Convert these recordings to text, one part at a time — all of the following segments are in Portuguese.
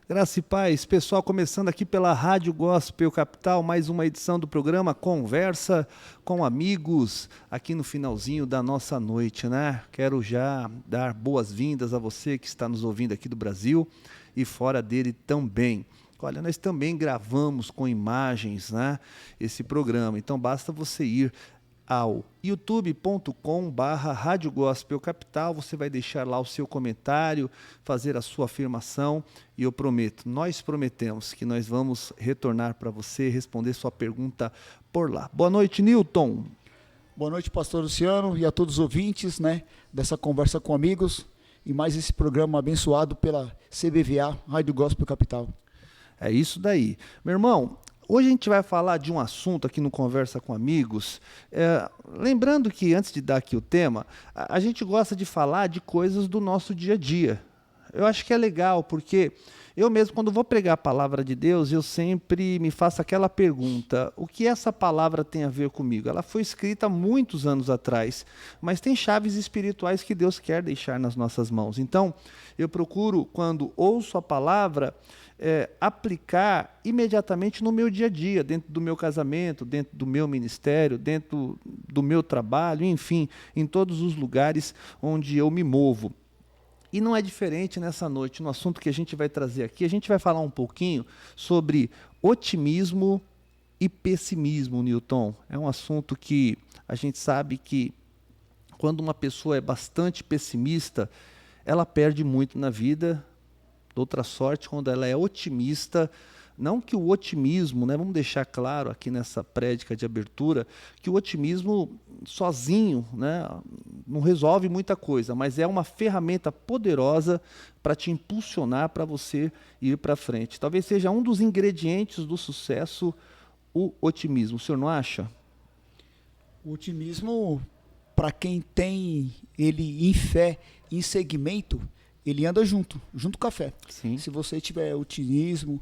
Graça e paz, pessoal, começando aqui pela Rádio Gospel Capital, mais uma edição do programa Conversa com Amigos, aqui no finalzinho da nossa noite, né? Quero já dar boas-vindas a você que está nos ouvindo aqui do Brasil e fora dele também. Olha, nós também gravamos com imagens, né, esse programa, então basta você ir ao youtube.com/Rádio Gospel Capital, você vai deixar lá o seu comentário, fazer a sua afirmação e eu prometo, nós prometemos que nós vamos retornar para você, responder sua pergunta por lá. Boa noite, Newton. Boa noite, pastor Luciano e a todos os ouvintes, né, dessa Conversa com Amigos e mais esse programa abençoado pela CBVA, Rádio Gospel Capital. É isso daí. Meu irmão, hoje a gente vai falar de um assunto aqui no Conversa com Amigos. Lembrando que, antes de dar aqui o tema, a gente gosta de falar de coisas do nosso dia a dia. Eu acho que é legal, porque eu mesmo, quando vou pregar a palavra de Deus, eu sempre me faço aquela pergunta: o que essa palavra tem a ver comigo? Ela foi escrita há muitos anos atrás, mas tem chaves espirituais que Deus quer deixar nas nossas mãos. Então, eu procuro, quando ouço a palavra, aplicar imediatamente no meu dia a dia, dentro do meu casamento, dentro do meu ministério, dentro do meu trabalho, enfim, em todos os lugares onde eu me movo. E não é diferente nessa noite, no assunto que a gente vai trazer aqui, a gente vai falar um pouquinho sobre otimismo e pessimismo, Newton. É um assunto que a gente sabe que quando uma pessoa é bastante pessimista, ela perde muito na vida. Outra sorte, quando ela é otimista, não que o otimismo, né, vamos deixar claro aqui nessa prédica de abertura, que o otimismo sozinho, né, não resolve muita coisa, mas é uma ferramenta poderosa para te impulsionar para você ir para frente. Talvez seja um dos ingredientes do sucesso o otimismo. O senhor não acha? O otimismo, para quem tem ele em fé, em segmento, ele anda junto com a fé. Sim. Se você tiver otimismo,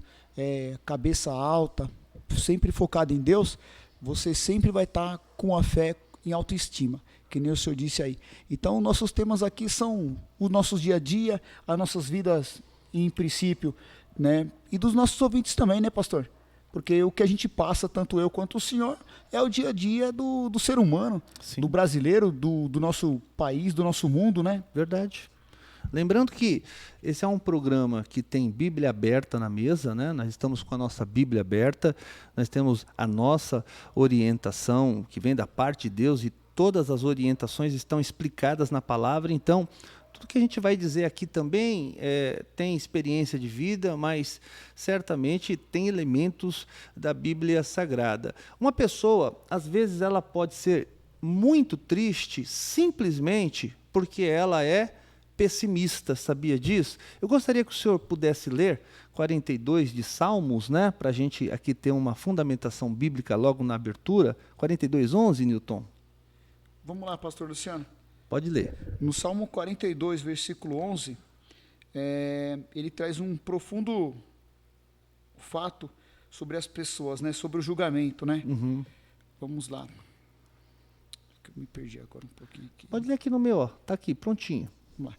cabeça alta, sempre focado em Deus, você sempre vai estar com a fé em autoestima, que nem o senhor disse aí. Então, nossos temas aqui são os nossos dia a dia, as nossas vidas em princípio, né? E dos nossos ouvintes também, né, pastor? Porque o que a gente passa, tanto eu quanto o senhor, é o dia a dia do ser humano, Sim. do brasileiro, do nosso país, do nosso mundo, né? Verdade. Lembrando que esse é um programa que tem Bíblia aberta na mesa, né? Nós estamos com a nossa Bíblia aberta, nós temos a nossa orientação que vem da parte de Deus e todas as orientações estão explicadas na palavra. Então, tudo que a gente vai dizer aqui também tem experiência de vida, mas certamente tem elementos da Bíblia Sagrada. Uma pessoa, às vezes, ela pode ser muito triste simplesmente porque ela é pessimista, sabia disso? Eu gostaria que o senhor pudesse ler 42 de Salmos, né, para a gente aqui ter uma fundamentação bíblica logo na abertura. 42:11, Newton. Vamos lá, pastor Luciano. Pode ler. No Salmo 42, versículo 11, ele traz um profundo fato sobre as pessoas, né, sobre o julgamento, né? Uhum. Vamos lá. Eu me perdi agora um pouquinho aqui. Pode ler aqui no meu, ó. Tá aqui, prontinho. Vamos lá.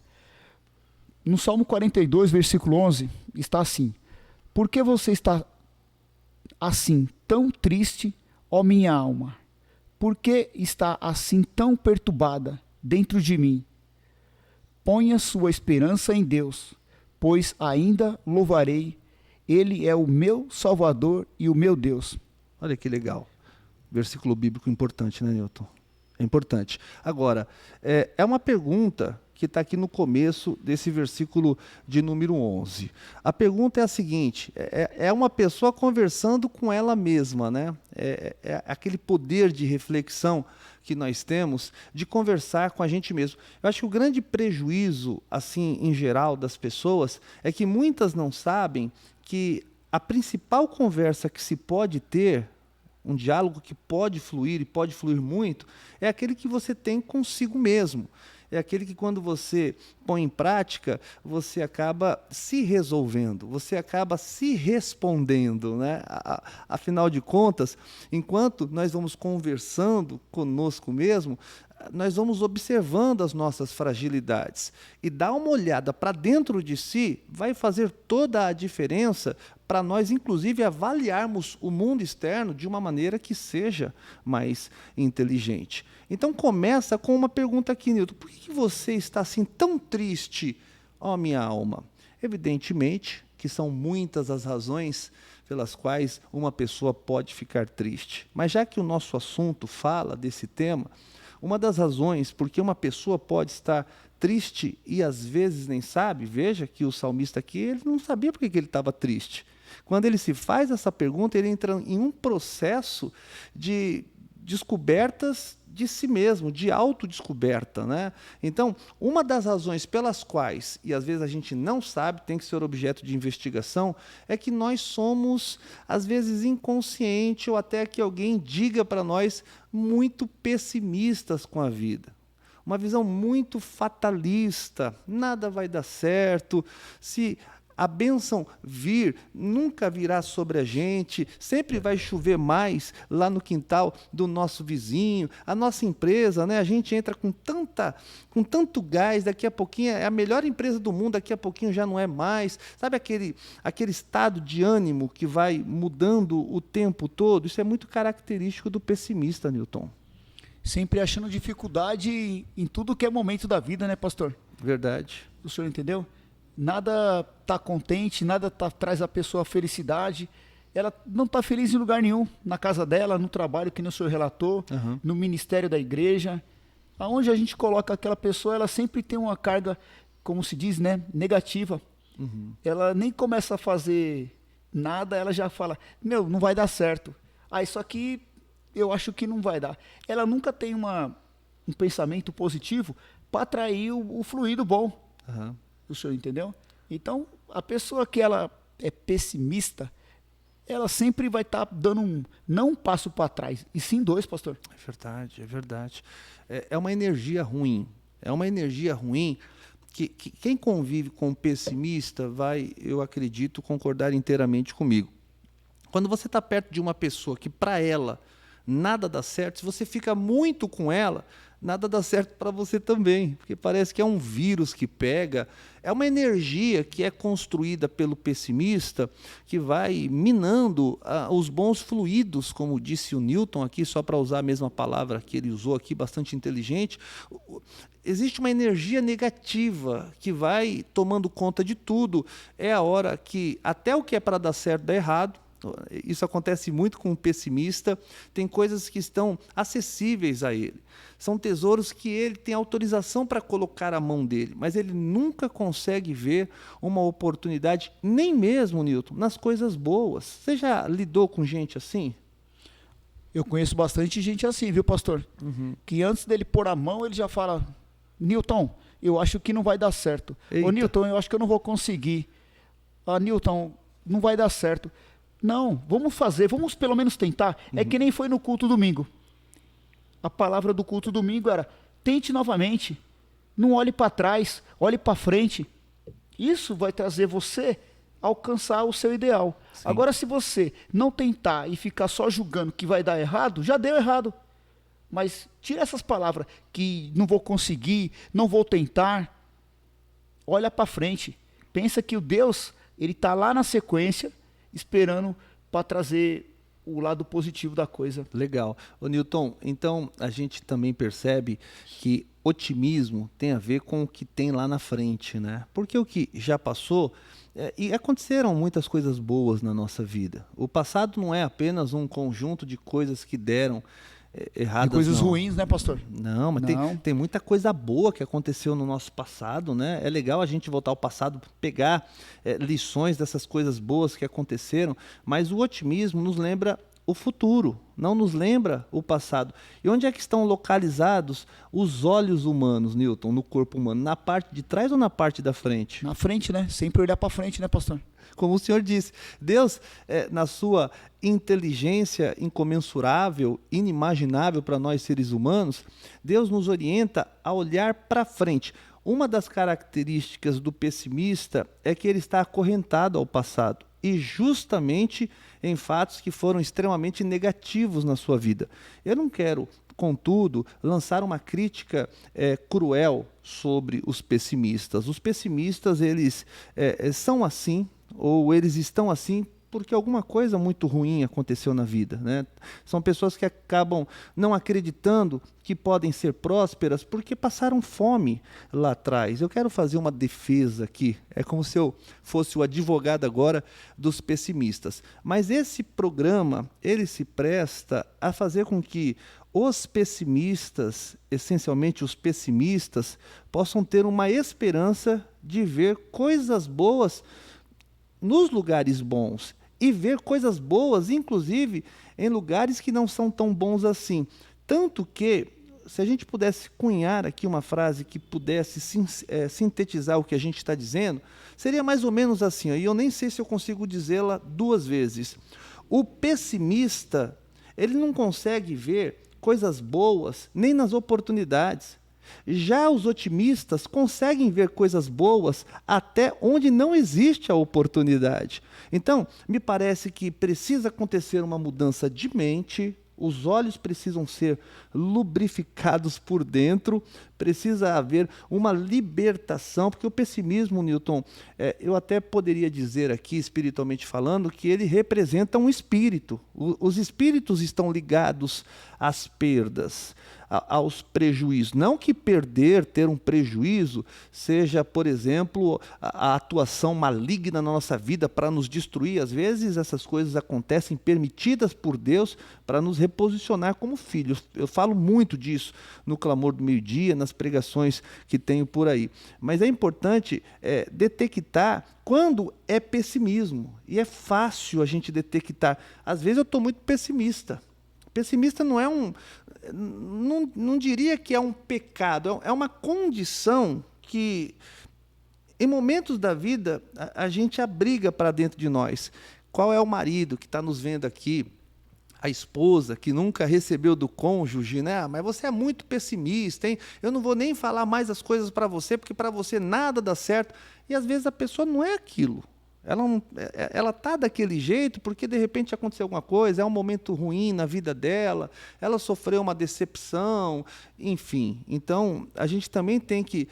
No Salmo 42, versículo 11, está assim: por que você está assim tão triste, ó minha alma? Por que está assim tão perturbada dentro de mim? Ponha sua esperança em Deus, pois ainda louvarei. Ele é o meu Salvador e o meu Deus. Olha que legal. Versículo bíblico importante, né, Newton? É importante. Agora, é uma pergunta que está aqui no começo desse versículo de número 11. A pergunta é a seguinte, é uma pessoa conversando com ela mesma, né? É aquele poder de reflexão que nós temos de conversar com a gente mesmo. Eu acho que o grande prejuízo, assim, em geral, das pessoas, é que muitas não sabem que a principal conversa que se pode ter, um diálogo que pode fluir e pode fluir muito, é aquele que você tem consigo mesmo. É aquele que, quando você põe em prática, você acaba se resolvendo, você acaba se respondendo, né? Afinal de contas, enquanto nós vamos conversando conosco mesmo, nós vamos observando as nossas fragilidades. E dar uma olhada para dentro de si vai fazer toda a diferença para nós, inclusive, avaliarmos o mundo externo de uma maneira que seja mais inteligente. Então, começa com uma pergunta aqui, Nilton. Por que você está assim tão triste, ó minha alma? Evidentemente que são muitas as razões pelas quais uma pessoa pode ficar triste. Mas já que o nosso assunto fala desse tema, uma das razões por que uma pessoa pode estar triste e às vezes nem sabe, veja que o salmista aqui, ele não sabia por que ele estava triste. Quando ele se faz essa pergunta, ele entra em um processo de descobertas de si mesmo, de autodescoberta, né? Então, uma das razões pelas quais, e às vezes a gente não sabe, tem que ser objeto de investigação, é que nós somos, às vezes, inconscientes, ou até que alguém diga para nós, muito pessimistas com a vida. Uma visão muito fatalista, nada vai dar certo, se a bênção vir, nunca virá sobre a gente, sempre vai chover mais lá no quintal do nosso vizinho, a nossa empresa, né, a gente entra com tanto gás, daqui a pouquinho é a melhor empresa do mundo, daqui a pouquinho já não é mais, sabe aquele estado de ânimo que vai mudando o tempo todo? Isso é muito característico do pessimista, Nilton. Sempre achando dificuldade em tudo que é momento da vida, né, pastor? Verdade. O senhor entendeu? Nada está contente, nada traz a pessoa felicidade. Ela não está feliz em lugar nenhum, na casa dela, no trabalho, que nem o senhor relatou, no ministério da igreja. Aonde a gente coloca aquela pessoa, ela sempre tem uma carga, como se diz, né, negativa. Ela nem começa a fazer nada, ela já fala, não vai dar certo. Isso aqui eu acho que não vai dar. Ela nunca tem um pensamento positivo para atrair o fluido bom. O senhor entendeu? Então, a pessoa que ela é pessimista, ela sempre vai estar dando não um passo para trás, e sim dois, pastor. É verdade, é verdade. É uma energia ruim. É uma energia ruim que quem convive com um pessimista vai, eu acredito, concordar inteiramente comigo. Quando você está perto de uma pessoa que, para ela, nada dá certo, se você fica muito com ela, nada dá certo para você também, porque parece que é um vírus que pega, é uma energia que é construída pelo pessimista, que vai minando os bons fluidos, como disse o Newton aqui, só para usar a mesma palavra que ele usou aqui, bastante inteligente. Existe uma energia negativa que vai tomando conta de tudo. É a hora que até o que é para dar certo dá errado. Isso acontece muito com o pessimista. Tem coisas que estão acessíveis a ele. São tesouros que ele tem autorização para colocar à mão dele, mas ele nunca consegue ver uma oportunidade, nem mesmo, Nilton, nas coisas boas. Você já lidou com gente assim? Eu conheço bastante gente assim, viu, pastor? Que antes dele pôr a mão, ele já fala, Nilton, eu acho que não vai dar certo. Ô, Nilton, eu acho que eu não vou conseguir. Nilton, não vai dar certo. Não, vamos fazer, vamos pelo menos tentar. É que nem foi no culto domingo. A palavra do culto domingo era, tente novamente, não olhe para trás, olhe para frente. Isso vai trazer você a alcançar o seu ideal. Sim. Agora, se você não tentar e ficar só julgando que vai dar errado, já deu errado. Mas tira essas palavras, que não vou conseguir, não vou tentar. Olha para frente. Pensa que o Deus, ele está lá na sequência, esperando para trazer o lado positivo da coisa. Legal. Ô Nilton, então a gente também percebe que otimismo tem a ver com o que tem lá na frente, né? Porque o que já passou, e aconteceram muitas coisas boas na nossa vida. O passado não é apenas um conjunto de coisas que deram erradas. De coisas ruins, né, pastor? Não, mas tem muita coisa boa que aconteceu no nosso passado, né? É legal a gente voltar ao passado, pegar lições dessas coisas boas que aconteceram, mas o otimismo nos lembra o futuro, não nos lembra o passado. E onde é que estão localizados os olhos humanos, Nilton, no corpo humano? Na parte de trás ou na parte da frente? Na frente, né? Sempre olhar para frente, né, pastor? Como o senhor disse, Deus, na sua inteligência incomensurável, inimaginável para nós seres humanos, Deus nos orienta a olhar para frente. uma das características do pessimista é que ele está acorrentado ao passado, e justamente em fatos que foram extremamente negativos na sua vida. Eu não quero, contudo, lançar uma crítica cruel sobre os pessimistas. Os pessimistas, eles são assim, ou eles estão assim porque alguma coisa muito ruim aconteceu na vida, né? São pessoas que acabam não acreditando que podem ser prósperas porque passaram fome lá atrás. Eu quero fazer uma defesa aqui, é como se eu fosse o advogado agora dos pessimistas. Mas esse programa, ele se presta a fazer com que os pessimistas, essencialmente os pessimistas, possam ter uma esperança de ver coisas boas nos lugares bons e ver coisas boas, inclusive, em lugares que não são tão bons assim. Tanto que, se a gente pudesse cunhar aqui uma frase que pudesse sintetizar o que a gente está dizendo, seria mais ou menos assim, e eu nem sei se eu consigo dizê-la duas vezes. O pessimista, ele não consegue ver coisas boas nem nas oportunidades. Já os otimistas conseguem ver coisas boas até onde não existe a oportunidade. Então, me parece que precisa acontecer uma mudança de mente, os olhos precisam ser lubrificados por dentro, precisa haver uma libertação, porque o pessimismo, Newton, eu até poderia dizer aqui, espiritualmente falando, que ele representa um espírito. Os espíritos estão ligados às perdas, aos prejuízos. Não que perder, ter um prejuízo, seja, por exemplo, a atuação maligna na nossa vida para nos destruir. Às vezes essas coisas acontecem permitidas por Deus para nos reposicionar como filhos. Eu falo muito disso no Clamor do Meio-Dia, nas pregações que tenho por aí. Mas é importante detectar quando é pessimismo. E é fácil a gente detectar. Às vezes eu estou muito pessimista. Pessimista não é não diria que é um pecado, é uma condição que, em momentos da vida, a gente abriga para dentro de nós. Qual é o marido que está nos vendo aqui? A esposa que nunca recebeu do cônjuge, né? Mas você é muito pessimista, hein? Eu não vou nem falar mais as coisas para você, porque para você nada dá certo. E às vezes a pessoa não é aquilo. Ela está daquele jeito porque de repente aconteceu alguma coisa, é um momento ruim na vida dela, ela sofreu uma decepção, enfim. Então, a gente também tem que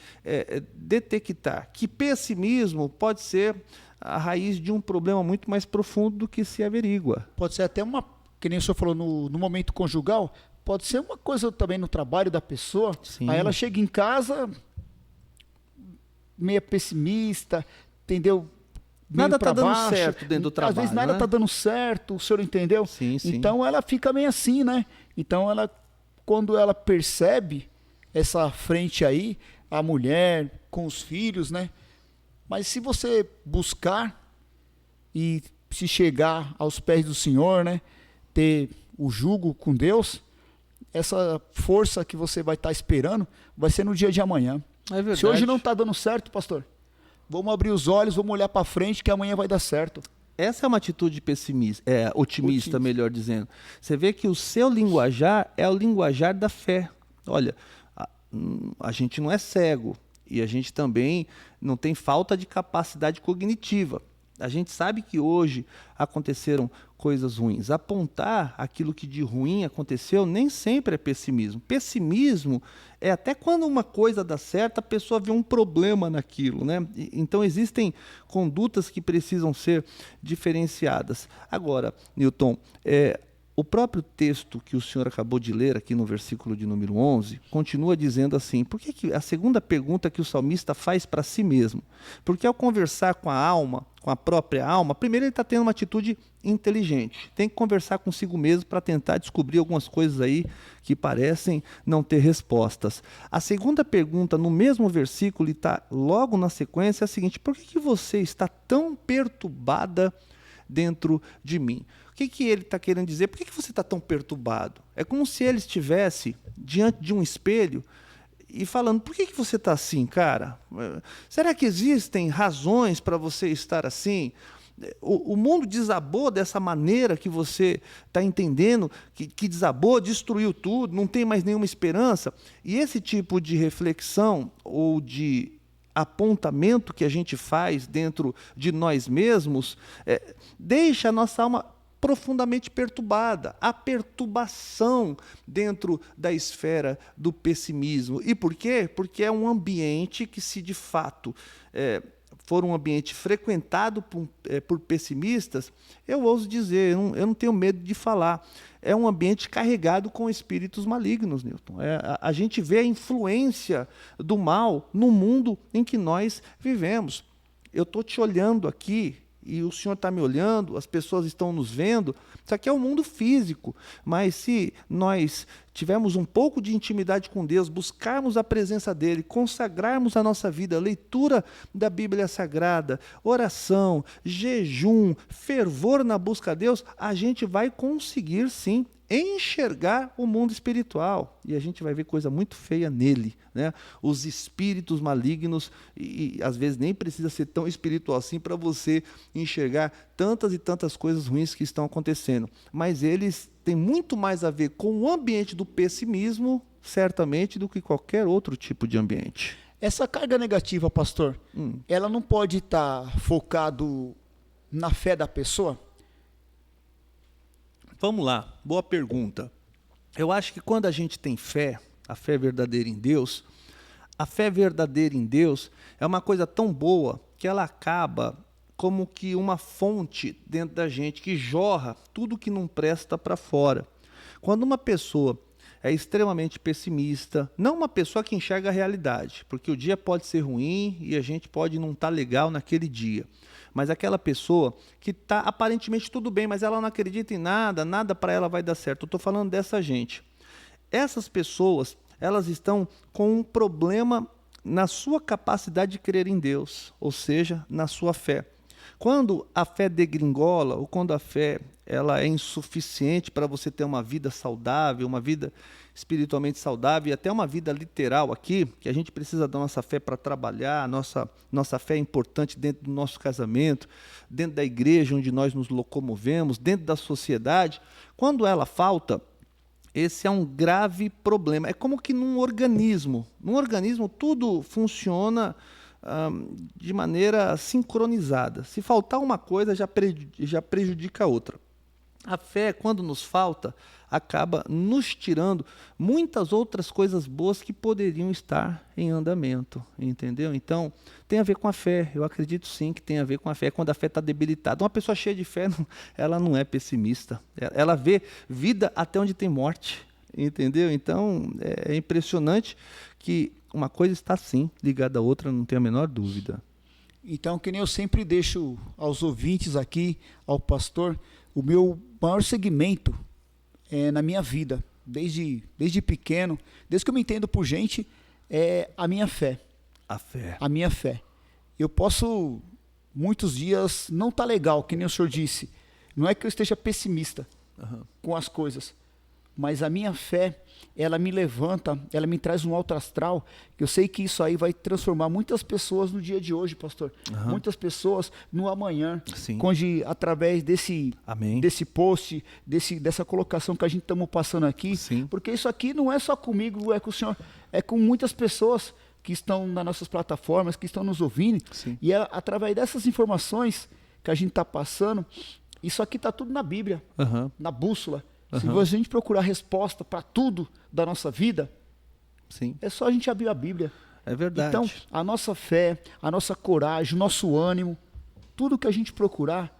detectar que pessimismo pode ser a raiz de um problema muito mais profundo do que se averigua. Pode ser até que nem o senhor falou no momento conjugal, pode ser uma coisa também no trabalho da pessoa. Sim. Aí ela chega em casa meio pessimista, entendeu? Nada está dando certo dentro do trabalho. Às vezes nada está dando certo, o senhor entendeu? Sim, sim. Então ela fica meio assim, né? Então quando ela percebe essa frente aí, a mulher com os filhos, né? Mas se você buscar e se chegar aos pés do Senhor, né? Ter o jugo com Deus, essa força que você vai estar esperando vai ser no dia de amanhã. É verdade. Se hoje não está dando certo, pastor, vamos abrir os olhos, vamos olhar para frente que amanhã vai dar certo. Essa é uma atitude otimista, melhor dizendo. Você vê que o seu linguajar é o linguajar da fé. Olha, a gente não é cego e a gente também não tem falta de capacidade cognitiva. A gente sabe que hoje aconteceram coisas ruins. Apontar aquilo que de ruim aconteceu nem sempre é pessimismo. Pessimismo é até quando uma coisa dá certo, a pessoa vê um problema naquilo, né? Então existem condutas que precisam ser diferenciadas. Agora, Newton, o próprio texto que o senhor acabou de ler aqui no versículo de número 11, continua dizendo assim, por que a segunda pergunta que o salmista faz para si mesmo? Porque ao conversar com a alma, com a própria alma, primeiro ele está tendo uma atitude inteligente, tem que conversar consigo mesmo para tentar descobrir algumas coisas aí que parecem não ter respostas. A segunda pergunta no mesmo versículo, e está logo na sequência, é a seguinte, por que você está tão perturbada dentro de mim? O que ele está querendo dizer? Por que você está tão perturbado? É como se ele estivesse diante de um espelho e falando, por que você está assim, cara? Será que existem razões para você estar assim? O mundo desabou dessa maneira que você está entendendo, que desabou, destruiu tudo, não tem mais nenhuma esperança. E esse tipo de reflexão ou de apontamento que a gente faz dentro de nós mesmos deixa a nossa alma profundamente perturbada. A perturbação dentro da esfera do pessimismo. E por quê? Porque é um ambiente que, se de fato for um ambiente frequentado por pessimistas, eu ouso dizer, eu não tenho medo de falar, é um ambiente carregado com espíritos malignos, Newton. A gente vê a influência do mal no mundo em que nós vivemos. Eu estou te olhando aqui, e o senhor está me olhando, as pessoas estão nos vendo. Isso aqui é o mundo físico, mas se nós tivermos um pouco de intimidade com Deus, buscarmos a presença dEle, consagrarmos a nossa vida, leitura da Bíblia Sagrada, oração, jejum, fervor na busca a Deus, a gente vai conseguir, sim, enxergar o mundo espiritual, e a gente vai ver coisa muito feia nele, né? Os espíritos malignos, e às vezes nem precisa ser tão espiritual assim para você enxergar tantas e tantas coisas ruins que estão acontecendo, mas eles têm muito mais a ver com o ambiente do pessimismo, certamente, do que qualquer outro tipo de ambiente. Essa carga negativa, pastor, ela não pode estar focado na fé da pessoa? Vamos lá, boa pergunta. Eu acho que quando a gente tem fé, a fé verdadeira em Deus, a fé verdadeira em Deus é uma coisa tão boa que ela acaba como que uma fonte dentro da gente que jorra tudo que não presta para fora. Quando uma pessoa é extremamente pessimista, não uma pessoa que enxerga a realidade, porque o dia pode ser ruim e a gente pode não estar legal naquele dia, mas aquela pessoa que está aparentemente tudo bem, mas ela não acredita em nada, nada para ela vai dar certo. Eu estou falando dessa gente. Essas pessoas, elas estão com um problema na sua capacidade de crer em Deus, ou seja, na sua fé. Quando a fé degringola, ou quando a fé ela é insuficiente para você ter uma vida saudável, uma vida espiritualmente saudável e até uma vida literal aqui, que a gente precisa da nossa fé para trabalhar, nossa fé é importante dentro do nosso casamento, dentro da igreja onde nós nos locomovemos, dentro da sociedade. Quando ela falta, esse é um grave problema. É como que num organismo tudo funciona de maneira sincronizada. Se faltar uma coisa, já prejudica a outra. A fé, quando nos falta, acaba nos tirando muitas outras coisas boas que poderiam estar em andamento, entendeu? Então, tem a ver com a fé. Eu acredito sim que tem a ver com a fé. Quando a fé está debilitada, uma pessoa cheia de fé, ela não é pessimista. Ela vê vida até onde tem morte, entendeu? Então, é impressionante que uma coisa está sim ligada à outra, não tenho a menor dúvida. Então, que nem eu sempre deixo aos ouvintes aqui, ao pastor, o meu maior segmento na minha vida, desde pequeno, desde que eu me entendo por gente, é a minha fé. A fé. A minha fé. Eu posso, muitos dias, não estar legal, que nem o senhor disse. Não é que eu esteja pessimista com as coisas, mas a minha fé, ela me levanta, ela me traz um alto astral, que eu sei que isso aí vai transformar muitas pessoas no dia de hoje, pastor. Muitas pessoas no amanhã, onde através desse post, dessa colocação que a gente estamos passando aqui, porque isso aqui não é só comigo, é com o senhor, é com muitas pessoas que estão nas nossas plataformas, que estão nos ouvindo, e através dessas informações que a gente está passando, isso aqui está tudo na Bíblia, na bússola. Se a gente procurar resposta para tudo da nossa vida, é só a gente abrir a Bíblia. É verdade. Então, a nossa fé, a nossa coragem, o nosso ânimo, tudo que a gente procurar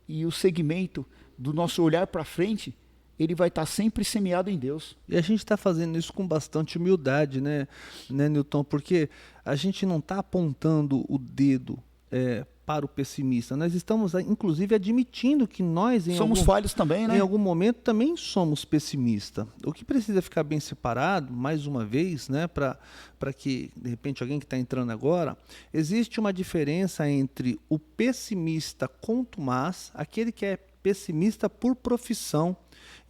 e o segmento do nosso olhar para frente, ele vai estar sempre semeado em Deus. E a gente está fazendo isso com bastante humildade, né, Newton? Porque a gente não está apontando o dedo para o pessimista. Nós estamos, inclusive, admitindo que nós, somos falhos também, né? Em algum momento, também somos pessimistas. O que precisa ficar bem separado, mais uma vez, né, para que, de repente, alguém que está entrando agora, existe uma diferença entre o pessimista contumaz, aquele que é pessimista por profissão,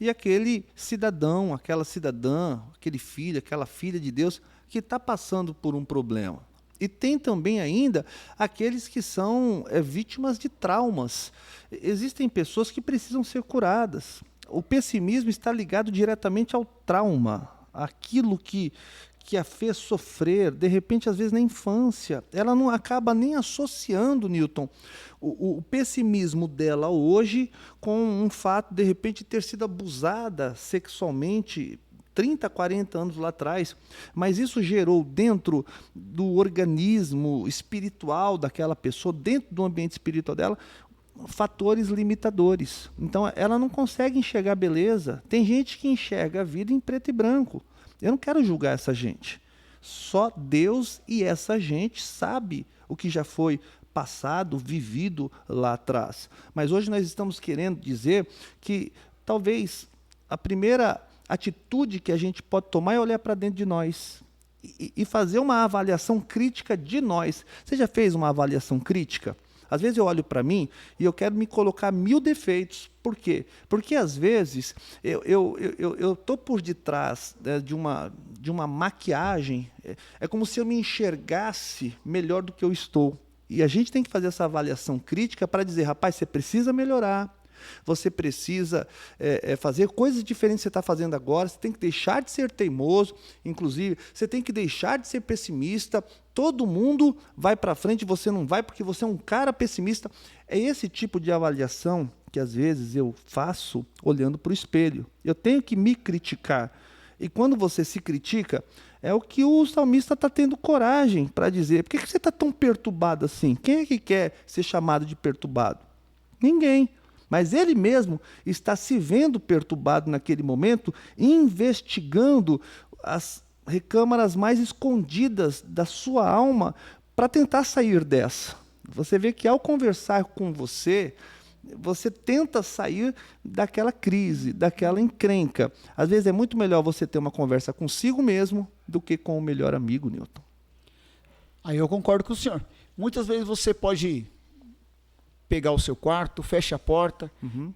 e aquele cidadão, aquela cidadã, aquele filho, aquela filha de Deus, que está passando por um problema. E tem também ainda aqueles que são vítimas de traumas. Existem pessoas que precisam ser curadas. O pessimismo está ligado diretamente ao trauma, aquilo que a fez sofrer, de repente, às vezes, na infância. Ela não acaba nem associando, Newton, o pessimismo dela hoje com um fato, de repente, ter sido abusada sexualmente 30, 40 anos lá atrás, mas isso gerou dentro do organismo espiritual daquela pessoa, dentro do ambiente espiritual dela, fatores limitadores. Então, ela não consegue enxergar beleza. Tem gente que enxerga a vida em preto e branco. Eu não quero julgar essa gente. Só Deus e essa gente sabe o que já foi passado, vivido lá atrás. Mas hoje nós estamos querendo dizer que talvez a primeira atitude que a gente pode tomar é olhar para dentro de nós e fazer uma avaliação crítica de nós. Você já fez uma avaliação crítica? Às vezes eu olho para mim e eu quero me colocar 1000 defeitos. Por quê? Porque às vezes eu estou por detrás, né, de uma maquiagem. É como se eu me enxergasse melhor do que eu estou. E a gente tem que fazer essa avaliação crítica para dizer, rapaz, você precisa melhorar. Você precisa fazer coisas diferentes que você está fazendo agora. Você tem que deixar de ser teimoso. Inclusive, você tem que deixar de ser pessimista. Todo mundo vai para frente, você não vai porque você é um cara pessimista. É esse tipo de avaliação que às vezes eu faço olhando para o espelho. Eu tenho que me criticar. E quando você se critica, é o que o salmista está tendo coragem para dizer. Por que você está tão perturbado assim? Quem é que quer ser chamado de perturbado? Ninguém. Mas ele mesmo está se vendo perturbado naquele momento, investigando as recâmaras mais escondidas da sua alma para tentar sair dessa. Você vê que ao conversar com você, você tenta sair daquela crise, daquela encrenca. Às vezes é muito melhor você ter uma conversa consigo mesmo do que com o melhor amigo, Newton. Aí eu concordo com o senhor. Muitas vezes você pode pegar o seu quarto, fecha a porta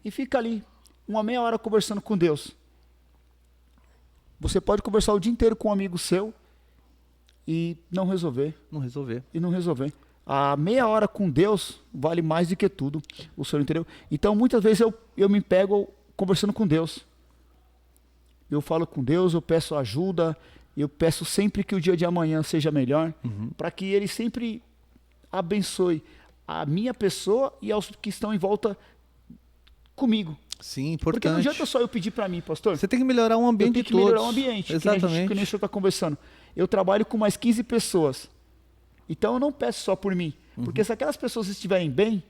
e fica ali uma meia hora conversando com Deus. Você pode conversar o dia inteiro com um amigo seu e não resolver. E não resolver. A meia hora com Deus vale mais do que tudo. O senhor entendeu? Então, muitas vezes eu me pego conversando com Deus. Eu falo com Deus, eu peço ajuda, eu peço sempre que o dia de amanhã seja melhor, para que Ele sempre abençoe a minha pessoa e aos que estão em volta comigo. Sim, importante. Porque não adianta só eu pedir para mim, pastor. Você tem que melhorar o ambiente de todos. Eu tenho que melhorar o ambiente. Exatamente. Que nem o senhor está conversando. Eu trabalho com mais 15 pessoas. Então eu não peço só por mim. Porque se aquelas pessoas estiverem bem,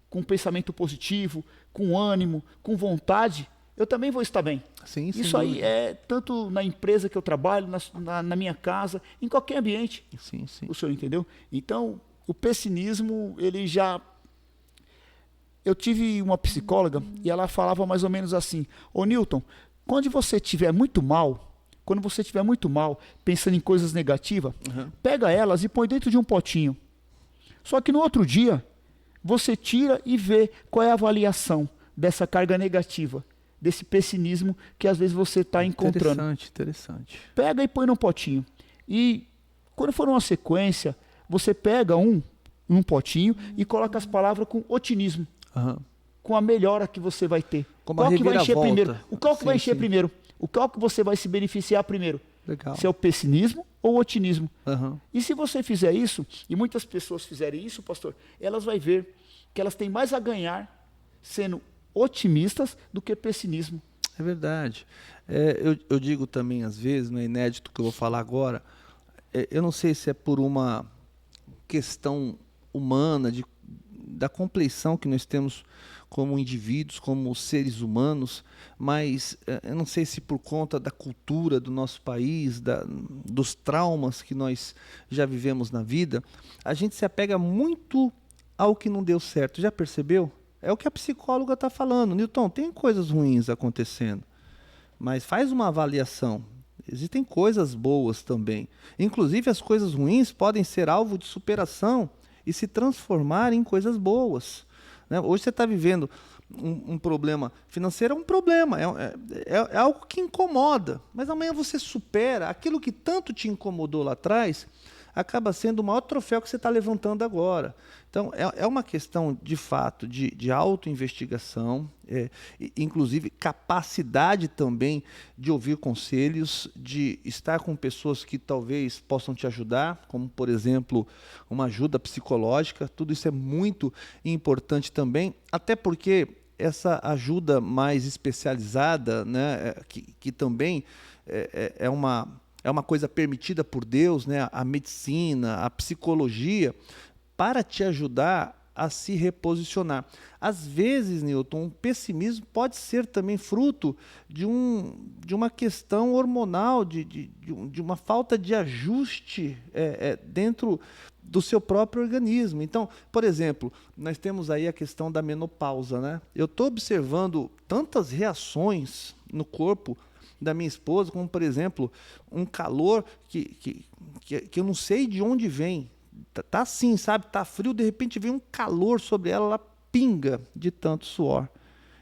com um pensamento positivo, com ânimo, com vontade, eu também vou estar bem. Sim, isso aí é tanto na empresa que eu trabalho, na minha casa, em qualquer ambiente. Sim. O senhor entendeu? Então, o pessimismo, ele já... Eu tive uma psicóloga e ela falava mais ou menos assim: ô Newton, quando você estiver muito mal, pensando em coisas negativas, pega elas e põe dentro de um potinho. Só que no outro dia, você tira e vê qual é a avaliação dessa carga negativa, desse pessimismo que às vezes você está encontrando. Interessante. Pega e põe num potinho. E quando for uma sequência, você pega um potinho e coloca as palavras com otimismo. Com a melhora que você vai ter. Qual que vai encher primeiro? Qual que vai encher primeiro? O qual que você vai se beneficiar primeiro? Legal. Se é o pessimismo ou o otimismo. E se você fizer isso, e muitas pessoas fizerem isso, pastor, elas vão ver que elas têm mais a ganhar sendo otimistas do que pessimismo. É verdade. Eu digo também, às vezes, não é inédito que eu vou falar agora, eu não sei se é por uma questão humana, da compleição que nós temos como indivíduos, como seres humanos, mas eu não sei se por conta da cultura do nosso país, dos traumas que nós já vivemos na vida, a gente se apega muito ao que não deu certo. Já percebeu? É o que a psicóloga está falando. Newton, tem coisas ruins acontecendo, mas faz uma avaliação. Existem coisas boas também. Inclusive, as coisas ruins podem ser alvo de superação e se transformar em coisas boas. Né? Hoje você está vivendo um problema financeiro, é um problema, é algo que incomoda, mas amanhã você supera aquilo que tanto te incomodou lá atrás, acaba sendo o maior troféu que você está levantando agora. Então, é uma questão, de fato, de autoinvestigação, inclusive capacidade também de ouvir conselhos, de estar com pessoas que talvez possam te ajudar, como, por exemplo, uma ajuda psicológica. Tudo isso é muito importante também, até porque essa ajuda mais especializada, né, que também é uma coisa permitida por Deus, né, a medicina, a psicologia, para te ajudar a se reposicionar. Às vezes, Newton, o pessimismo pode ser também fruto de uma questão hormonal, de uma falta de ajuste dentro do seu próprio organismo. Então, por exemplo, nós temos aí a questão da menopausa, né? Eu estou observando tantas reações no corpo da minha esposa, como, por exemplo, um calor que eu não sei de onde vem. Tá assim, sabe? Tá frio, de repente vem um calor sobre ela, ela pinga de tanto suor.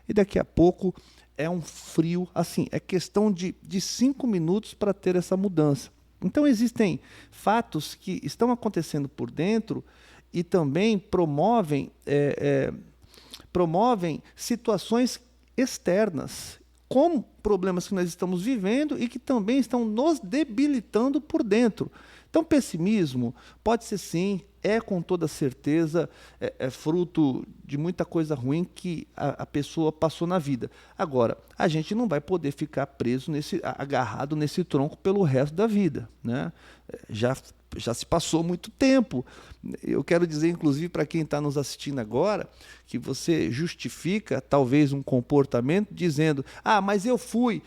E daqui a pouco é um frio, assim, é questão de 5 minutos para ter essa mudança. Então existem fatos que estão acontecendo por dentro e também promovem situações externas, como problemas que nós estamos vivendo e que também estão nos debilitando por dentro. Então, pessimismo pode ser sim, com toda certeza, fruto de muita coisa ruim que a pessoa passou na vida. Agora, a gente não vai poder ficar preso, agarrado nesse tronco pelo resto da vida, né? Já se passou muito tempo. Eu quero dizer, inclusive, para quem está nos assistindo agora, que você justifica talvez um comportamento dizendo: mas eu fui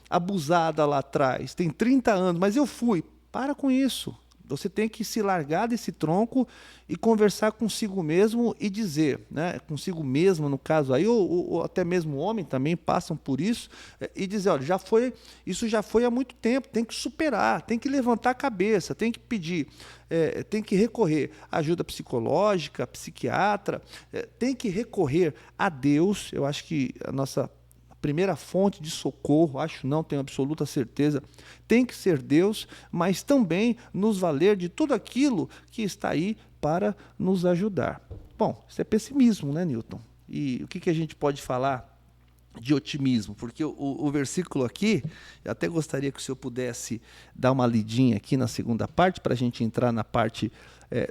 abusada lá atrás, tem 30 anos, mas eu fui. Para com isso. Você tem que se largar desse tronco e conversar consigo mesmo e dizer, né, consigo mesmo no caso aí, ou até mesmo homem também passam por isso, e dizer, olha, isso já foi há muito tempo, tem que superar, tem que levantar a cabeça, tem que pedir, tem que recorrer à ajuda psicológica, psiquiatra, tem que recorrer a Deus. Eu acho que a nossa primeira fonte de socorro, tenho absoluta certeza, tem que ser Deus, mas também nos valer de tudo aquilo que está aí para nos ajudar. Bom, isso é pessimismo, né, Newton? E o que a gente pode falar de otimismo? Porque o versículo aqui, eu até gostaria que o senhor pudesse dar uma lidinha aqui na segunda parte, para a gente entrar na parte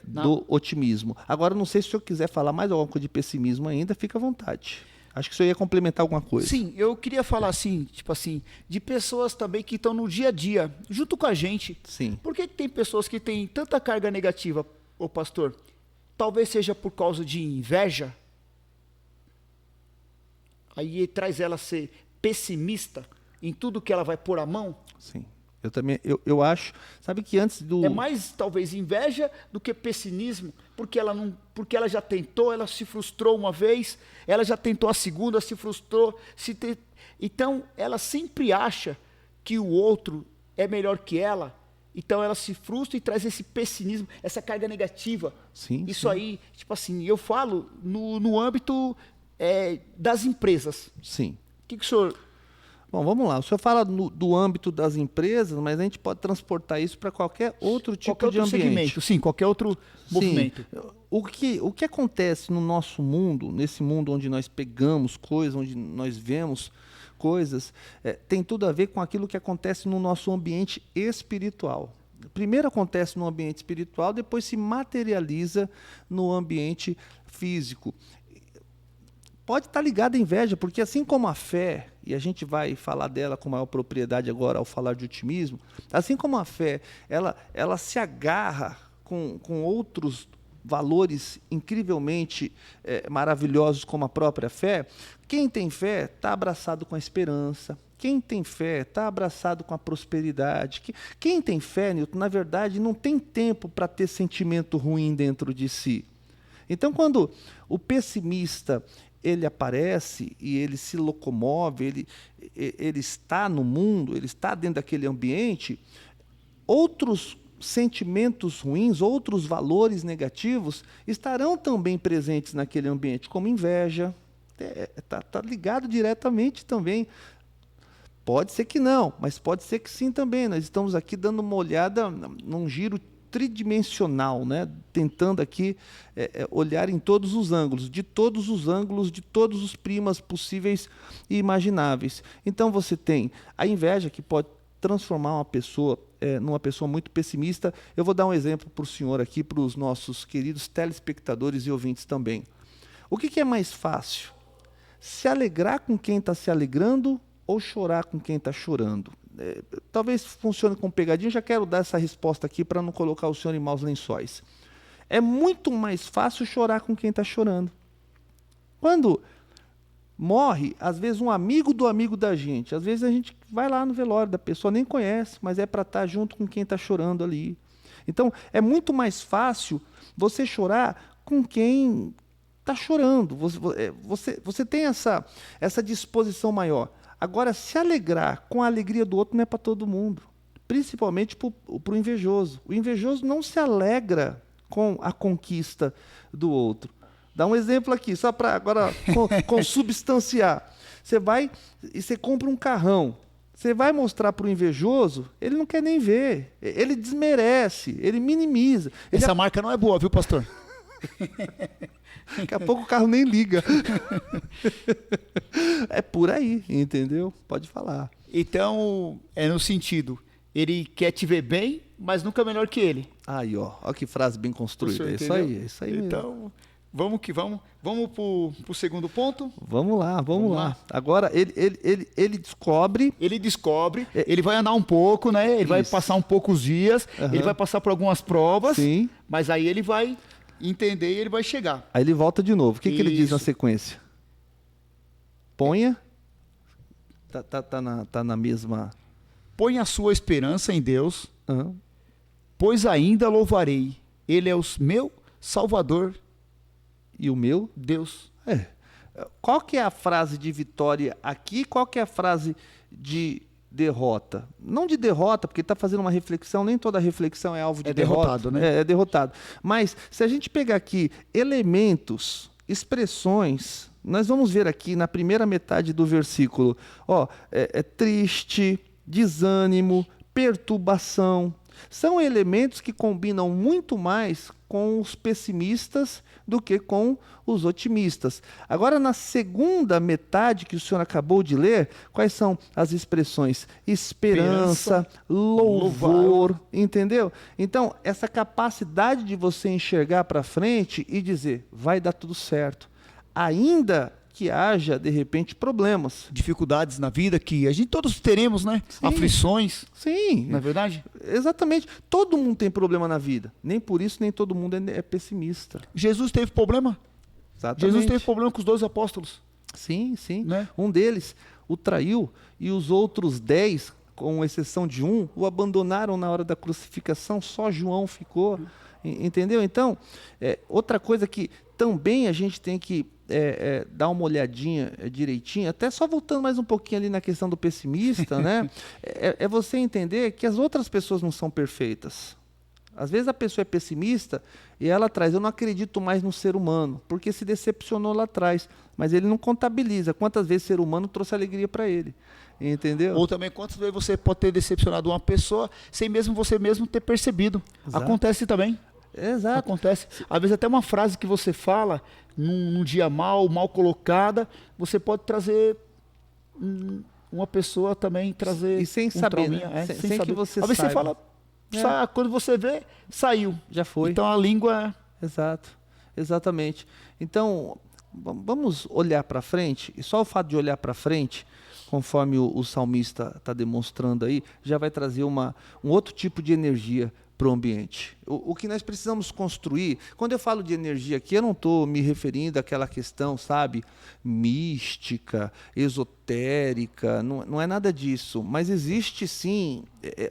do otimismo. Agora, não sei se o senhor quiser falar mais alguma coisa de pessimismo ainda, fica à vontade. Acho que o senhor ia complementar alguma coisa. Sim, eu queria falar assim, tipo assim, de pessoas também que estão no dia a dia, junto com a gente. Sim. Por que tem pessoas que têm tanta carga negativa, ô pastor? Talvez seja por causa de inveja. Aí traz ela a ser pessimista em tudo que ela vai pôr a mão. Sim. Eu também, eu acho, sabe que antes do... É mais talvez inveja do que pessimismo, porque ela já tentou, ela se frustrou uma vez, ela já tentou a segunda, se frustrou, então ela sempre acha que o outro é melhor que ela, então ela se frustra e traz esse pessimismo, essa carga negativa. Sim, isso aí, tipo assim, eu falo no âmbito das empresas. Sim. O que o senhor... Bom, vamos lá. O senhor fala do âmbito das empresas, mas a gente pode transportar isso para qualquer outro tipo de ambiente. Segmento, sim, qualquer outro movimento. O que acontece no nosso mundo, nesse mundo onde nós pegamos coisas, onde nós vemos coisas, tem tudo a ver com aquilo que acontece no nosso ambiente espiritual. Primeiro acontece no ambiente espiritual, depois se materializa no ambiente físico. Pode estar ligado à inveja, porque assim como a fé, e a gente vai falar dela com maior propriedade agora ao falar de otimismo, assim como a fé, ela se agarra com outros valores incrivelmente maravilhosos como a própria fé. Quem tem fé está abraçado com a esperança. Quem tem fé está abraçado com a prosperidade. Quem tem fé, Newton, na verdade, não tem tempo para ter sentimento ruim dentro de si. Então, quando o pessimista ele aparece e ele se locomove, ele está no mundo, ele está dentro daquele ambiente, outros sentimentos ruins, outros valores negativos estarão também presentes naquele ambiente, como inveja. Está ligado diretamente também. Pode ser que não, mas pode ser que sim também. Nós estamos aqui dando uma olhada num giro tridimensional, né? Tentando aqui olhar em todos os ângulos, de todos os primas possíveis e imagináveis. Então você tem a inveja, que pode transformar uma pessoa numa pessoa muito pessimista. Eu vou dar um exemplo para o senhor aqui, para os nossos queridos telespectadores e ouvintes também. O que é mais fácil? Se alegrar com quem está se alegrando ou chorar com quem está chorando? Talvez funcione com pegadinha, já quero dar essa resposta aqui para não colocar o senhor em maus lençóis. É muito mais fácil chorar com quem está chorando. Quando morre, às vezes, um amigo do amigo da gente, às vezes a gente vai lá no velório da pessoa, nem conhece, mas é para estar junto com quem está chorando ali. Então, é muito mais fácil você chorar com quem está chorando. Você tem essa disposição maior. Agora, se alegrar com a alegria do outro não é para todo mundo, principalmente para o invejoso. O invejoso não se alegra com a conquista do outro. Dá um exemplo aqui, só para agora consubstanciar. Você vai e você compra um carrão. Você vai mostrar para o invejoso, ele não quer nem ver. Ele desmerece, ele minimiza. Essa marca não é boa, viu, pastor? Daqui a pouco o carro nem liga. É por aí, entendeu? Pode falar. Então, é no sentido, ele quer te ver bem, mas nunca melhor que ele. Aí, ó que frase bem construída. É isso aí mesmo. Então, vamos que vamos. Vamos pro segundo ponto? Vamos lá. Agora, ele descobre... Ele vai andar um pouco, né? Ele vai passar um pouco os dias, ele vai passar por algumas provas, sim, mas aí ele vai entender e ele vai chegar. Aí ele volta de novo. O que ele diz na sequência? Ponha... Tá na mesma... Põe a sua esperança em Deus, Uhum. pois ainda louvarei. Ele é o meu Salvador. E o meu? Deus. Qual que é a frase de vitória aqui? Qual que é a frase de derrota? Não de derrota, porque está fazendo uma reflexão, nem toda reflexão é alvo de derrota. Derrotado, né? É derrotado. Mas se a gente pegar aqui elementos, expressões, nós vamos ver aqui na primeira metade do versículo, triste, desânimo, perturbação. São elementos que combinam muito mais com os pessimistas do que com os otimistas. Agora, na segunda metade que o senhor acabou de ler, quais são as expressões? Esperança, louvor, entendeu? Então, essa capacidade de você enxergar para frente e dizer, vai dar tudo certo. Ainda que haja, de repente, problemas. Dificuldades na vida que a gente todos teremos, né? Sim. Aflições. Sim. Não é verdade? Exatamente. Todo mundo tem problema na vida. Nem por isso, nem todo mundo é pessimista. Jesus teve problema. Exatamente. Jesus teve problema com os 12 apóstolos. Sim. Né? Um deles o traiu e os outros 10, com exceção de um, o abandonaram na hora da crucificação. Só João ficou. Entendeu? Então, outra coisa que também a gente tem que dar uma olhadinha direitinho, até só voltando mais um pouquinho ali na questão do pessimista, né? É você entender que as outras pessoas não são perfeitas. Às vezes a pessoa é pessimista e ela traz, eu não acredito mais no ser humano, porque se decepcionou lá atrás, mas ele não contabiliza quantas vezes o ser humano trouxe alegria para ele, entendeu? Ou também quantas vezes você pode ter decepcionado uma pessoa sem mesmo você mesmo ter percebido. Exato. Acontece também. Exato. Acontece. Às vezes até uma frase que você fala num dia mal colocada, você pode trazer uma pessoa também trazer e sem saber, trauminha, né? Sem saber. que você Às vezes você saiba. fala, quando você vê, saiu. Já foi. Então a língua... Exato, exatamente. Então, vamos olhar para frente, e só o fato de olhar para frente, conforme o salmista está demonstrando aí, já vai trazer um outro tipo de energia para o ambiente. O que nós precisamos construir, quando eu falo de energia aqui, eu não estou me referindo àquela questão, sabe, mística, esotérica, não é nada disso, mas existe sim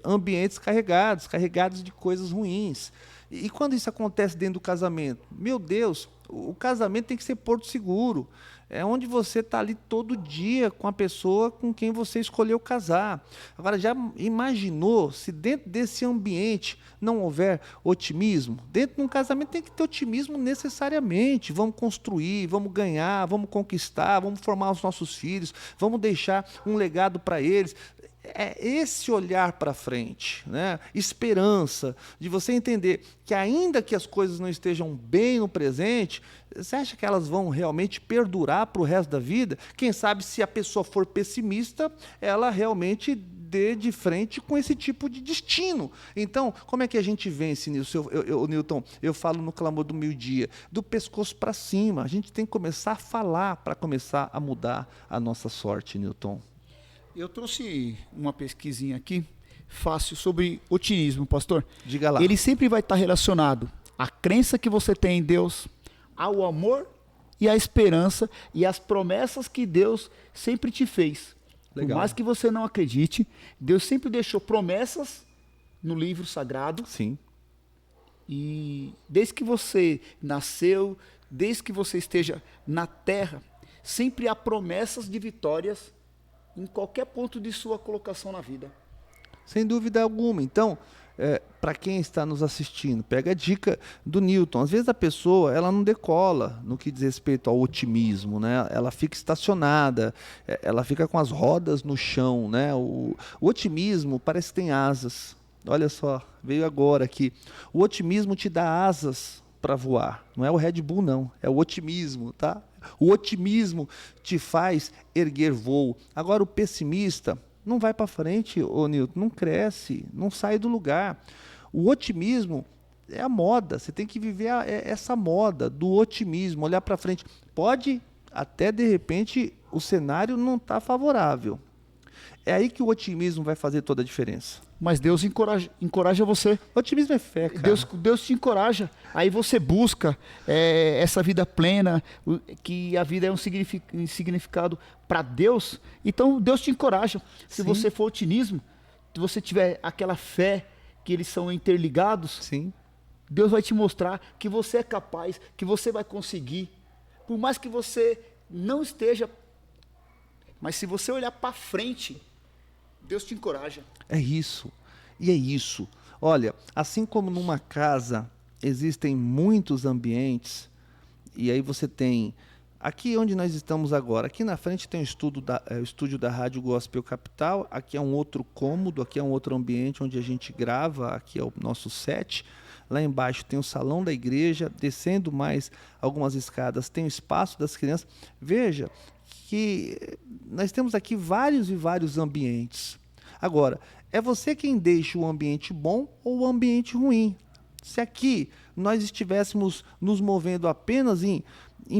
ambientes carregados de coisas ruins. E quando isso acontece dentro do casamento? Meu Deus, o casamento tem que ser porto seguro. É onde você está ali todo dia com a pessoa com quem você escolheu casar. Agora, já imaginou se dentro desse ambiente não houver otimismo? Dentro de um casamento tem que ter otimismo necessariamente. Vamos construir, vamos ganhar, vamos conquistar, vamos formar os nossos filhos, vamos deixar um legado para eles. é esse olhar para frente, né? Esperança, de você entender que ainda que as coisas não estejam bem no presente, você acha que elas vão realmente perdurar para o resto da vida? Quem sabe se a pessoa for pessimista, ela realmente dê de frente com esse tipo de destino. Então, como é que a gente vence nisso? Newton, eu falo no clamor do meio-dia, do pescoço para cima. A gente tem que começar a falar para começar a mudar a nossa sorte, Newton. Eu trouxe uma pesquisinha aqui, fácil, sobre otimismo, pastor. Diga lá. Ele sempre vai estar relacionado à crença que você tem em Deus, ao amor e à esperança e às promessas que Deus sempre te fez. Legal. Por mais que você não acredite, Deus sempre deixou promessas no livro sagrado. Sim. E desde que você nasceu, desde que você esteja na terra, sempre há promessas de vitórias em qualquer ponto de sua colocação na vida. Sem dúvida alguma. Então, para quem está nos assistindo, pega a dica do Newton. Às vezes a pessoa ela não decola no que diz respeito ao otimismo, né? Ela fica estacionada, ela fica com as rodas no chão, né? O otimismo parece que tem asas. Olha só, veio agora aqui. O otimismo te dá asas para voar. Não é o Red Bull, não. É o otimismo, tá? O otimismo te faz erguer voo. Agora, o pessimista não vai para frente, ô Newton, não cresce, não sai do lugar. O otimismo é a moda. Você tem que viver essa moda do otimismo, olhar para frente. Pode até, de repente, o cenário não está favorável. É aí que o otimismo vai fazer toda a diferença. Mas Deus encoraja você. Otimismo é fé, cara. Deus te encoraja. Aí você busca essa vida plena, que a vida é um significado para Deus. Então Deus te encoraja. Se você for otimismo, se você tiver aquela fé que eles são interligados, sim, Deus vai te mostrar que você é capaz, que você vai conseguir. Por mais que você não esteja, mas se você olhar para frente, Deus te encoraja. É isso. E é isso. Olha, assim como numa casa existem muitos ambientes, e aí você tem, aqui onde nós estamos agora, aqui na frente tem o estúdio da Rádio Gospel Capital, aqui é um outro cômodo, aqui é um outro ambiente onde a gente grava, aqui é o nosso set. Lá embaixo tem o salão da igreja, descendo mais algumas escadas tem o espaço das crianças. Veja que nós temos aqui vários e vários ambientes. Agora, é você quem deixa o ambiente bom ou o ambiente ruim. Se aqui nós estivéssemos nos movendo apenas em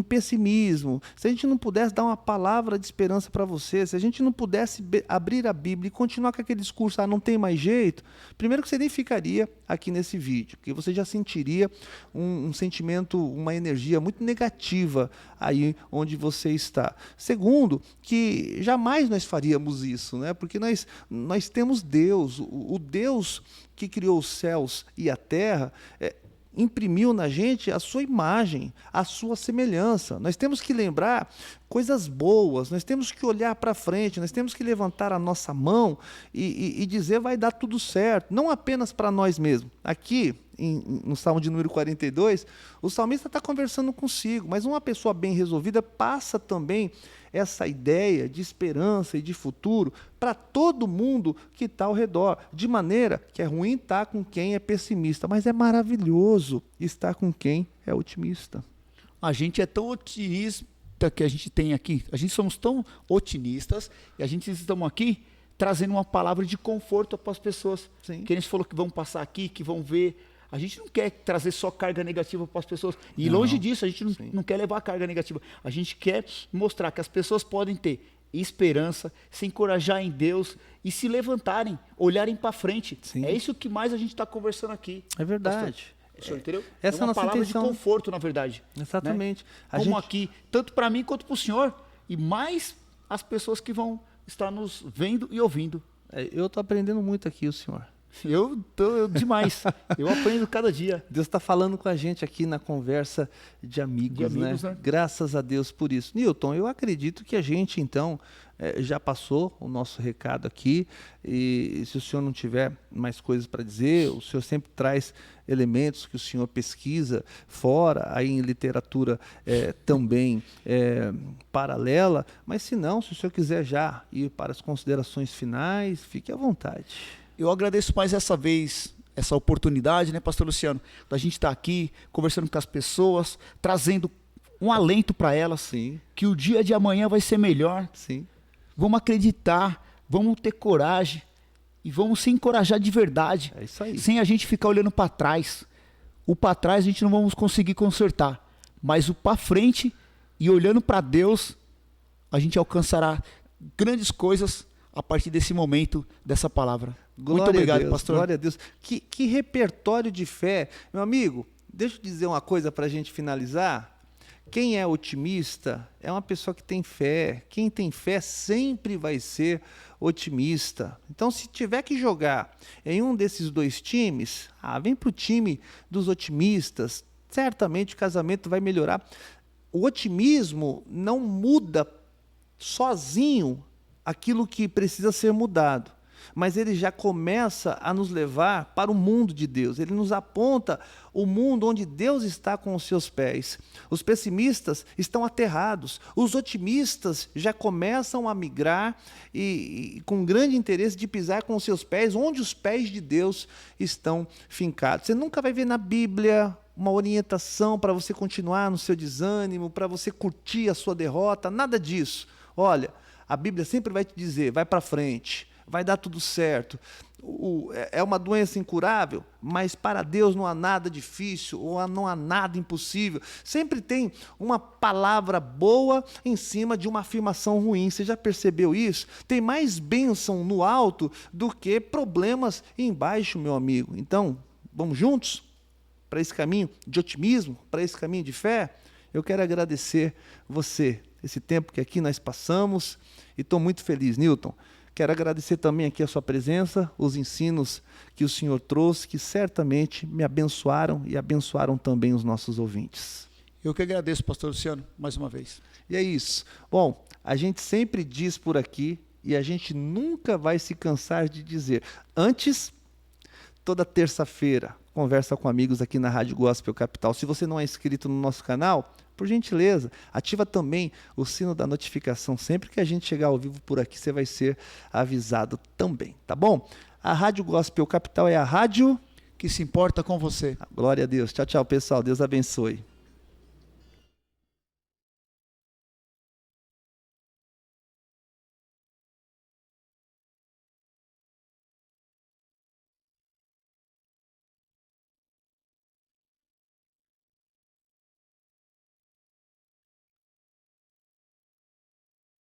pessimismo, se a gente não pudesse dar uma palavra de esperança para você, se a gente não pudesse abrir a Bíblia e continuar com aquele discurso, não tem mais jeito, primeiro que você nem ficaria aqui nesse vídeo, porque você já sentiria um sentimento, uma energia muito negativa aí onde você está. Segundo, que jamais nós faríamos isso, né? Porque nós temos Deus, o Deus que criou os céus e a terra, imprimiu na gente a sua imagem, a sua semelhança. Nós temos que lembrar coisas boas, nós temos que olhar para frente, nós temos que levantar a nossa mão e dizer vai dar tudo certo, não apenas para nós mesmos. Aqui, no Salmo de número 42, o salmista está conversando consigo, mas uma pessoa bem resolvida passa também essa ideia de esperança e de futuro para todo mundo que está ao redor, de maneira que é ruim estar com quem é pessimista, mas é maravilhoso estar com quem é otimista. A gente é tão otimista que a gente tem aqui, a gente somos tão otimistas e a gente estamos aqui trazendo uma palavra de conforto para as pessoas. Sim. Que a gente falou que vão passar aqui, que vão ver. A gente não quer trazer só carga negativa para as pessoas. E longe disso, a gente não quer levar carga negativa. A gente quer mostrar que as pessoas podem ter esperança, se encorajar em Deus e se levantarem, olharem para frente. Sim. É isso que mais a gente está conversando aqui. É verdade. O senhor entendeu? Essa é uma nossa palavra intenção. de conforto, na verdade. Exatamente. Né? Como aqui, tanto para mim quanto para o senhor. E mais as pessoas que vão estar nos vendo e ouvindo. Eu estou aprendendo muito aqui, o senhor. Demais. Eu aprendo cada dia. Deus está falando com a gente aqui na conversa de amigos, né? Graças a Deus por isso. Newton, eu acredito que a gente, então, já passou o nosso recado aqui, e se o senhor não tiver mais coisas para dizer, o senhor sempre traz elementos que o senhor pesquisa fora, aí em literatura também paralela, mas se não, se o senhor quiser já ir para as considerações finais, fique à vontade. Eu agradeço mais essa vez, essa oportunidade, né, pastor Luciano, da gente estar aqui, conversando com as pessoas, trazendo um alento para elas. Sim. Que o dia de amanhã vai ser melhor. Sim. Vamos acreditar, vamos ter coragem e vamos se encorajar de verdade. É isso aí. Sem a gente ficar olhando para trás. O para trás a gente não vamos conseguir consertar, mas o para frente e olhando para Deus, a gente alcançará grandes coisas a partir desse momento, dessa palavra. Glória Muito obrigado, a Deus, pastor. Glória a Deus. Que repertório de fé. Meu amigo, deixa eu dizer uma coisa para a gente finalizar. Quem é otimista é uma pessoa que tem fé. Quem tem fé sempre vai ser otimista. Então, se tiver que jogar em um desses dois times, vem para o time dos otimistas. Certamente o casamento vai melhorar. O otimismo não muda sozinho aquilo que precisa ser mudado, mas ele já começa a nos levar para o mundo de Deus. Ele nos aponta o mundo onde Deus está com os seus pés. Os pessimistas estão aterrados, os otimistas já começam a migrar e com grande interesse de pisar com os seus pés onde os pés de Deus estão fincados. Você nunca vai ver na Bíblia uma orientação para você continuar no seu desânimo, para você curtir a sua derrota, nada disso. Olha, a Bíblia sempre vai te dizer, vai para frente, vai dar tudo certo. É uma doença incurável, mas para Deus não há nada difícil, ou não há nada impossível. Sempre tem uma palavra boa em cima de uma afirmação ruim. Você já percebeu isso? Tem mais bênção no alto do que problemas embaixo, meu amigo. Então, vamos juntos para esse caminho de otimismo, para esse caminho de fé? Eu quero agradecer você, esse tempo que aqui nós passamos, e estou muito feliz, Newton. Quero agradecer também aqui a sua presença, os ensinos que o senhor trouxe, que certamente me abençoaram e abençoaram também os nossos ouvintes. Eu que agradeço, pastor Luciano, mais uma vez. E é isso. Bom, a gente sempre diz por aqui, e a gente nunca vai se cansar de dizer. Antes, toda terça-feira, conversa com amigos aqui na Rádio Gospel Capital. Se você não é inscrito no nosso canal, por gentileza, ativa também o sino da notificação. Sempre que a gente chegar ao vivo por aqui, você vai ser avisado também, tá bom? A Rádio Gospel Capital é a rádio que se importa com você. Glória a Deus. Tchau, tchau, pessoal. Deus abençoe.